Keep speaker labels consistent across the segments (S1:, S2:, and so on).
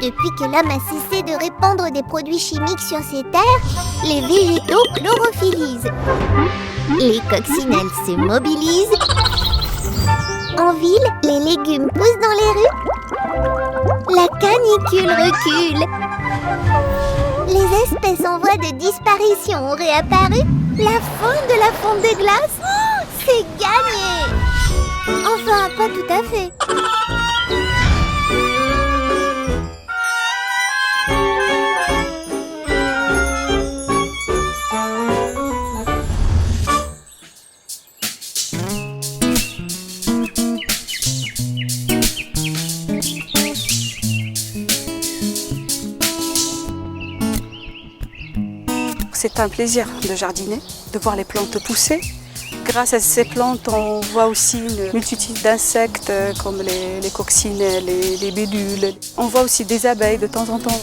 S1: Depuis que l'homme a cessé de répandre des produits chimiques sur ces terres, les végétaux chlorophyllisent. Les coccinelles se mobilisent. En ville, les légumes poussent dans les rues. La canicule recule. Les espèces en voie de disparition ont réapparu. La faune de la fonte des glaces, c'est gagné! Enfin, pas tout à fait.
S2: C'est un plaisir de jardiner, de voir les plantes pousser. Grâce à ces plantes, on voit aussi une multitude d'insectes comme les coccinelles, les libellules. On voit aussi des abeilles de temps en temps.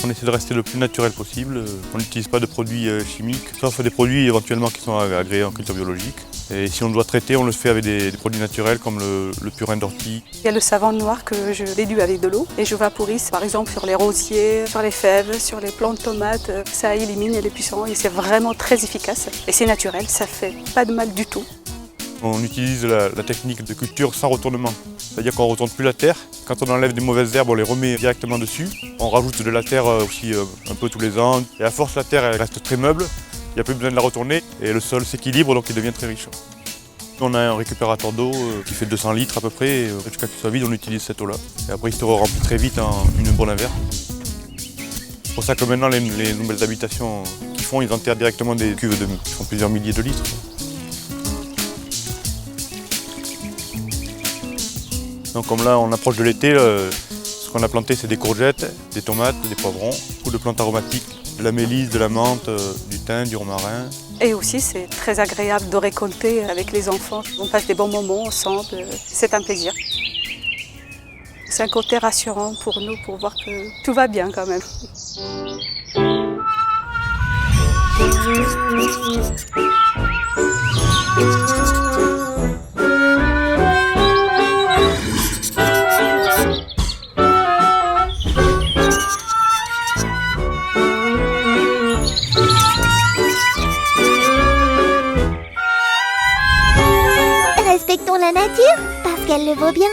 S3: On essaie de rester le plus naturel possible. On n'utilise pas de produits chimiques, sauf des produits éventuellement qui sont agréés en culture biologique. Et si on doit traiter, on le fait avec des produits naturels comme le purin d'ortie.
S2: Il y a le savon noir que je dilue avec de l'eau et je vaporise par exemple sur les rosiers, sur les fèves, sur les plants de tomates. Ça élimine les puissants et c'est vraiment très efficace. Et c'est naturel, ça fait pas de mal du tout.
S3: On utilise la technique de culture sans retournement. C'est-à-dire qu'on ne retourne plus la terre. Quand on enlève des mauvaises herbes, on les remet directement dessus. On rajoute de la terre aussi un peu tous les ans. Et à force, la terre elle reste très meuble. Il n'y a plus besoin de la retourner et le sol s'équilibre, donc il devient très riche. On a un récupérateur d'eau qui fait 200 litres à peu près, et jusqu'à ce qu'il soit vide, on utilise cette eau-là. Et après, il se remplit très vite en une bonne averse. C'est pour ça que maintenant, les nouvelles habitations qu'ils font, ils enterrent directement des cuves qui font plusieurs milliers de litres. Donc comme là, on approche de l'été, ce qu'on a planté, c'est des courgettes, des tomates, des poivrons, beaucoup de plantes aromatiques, de la mélisse, de la menthe, du thym, du romarin.
S2: Et aussi, c'est très agréable de récolter avec les enfants. On passe des bons moments ensemble, c'est un plaisir. C'est un côté rassurant pour nous, pour voir que tout va bien quand même.
S1: Respectons la nature, parce qu'elle le vaut bien.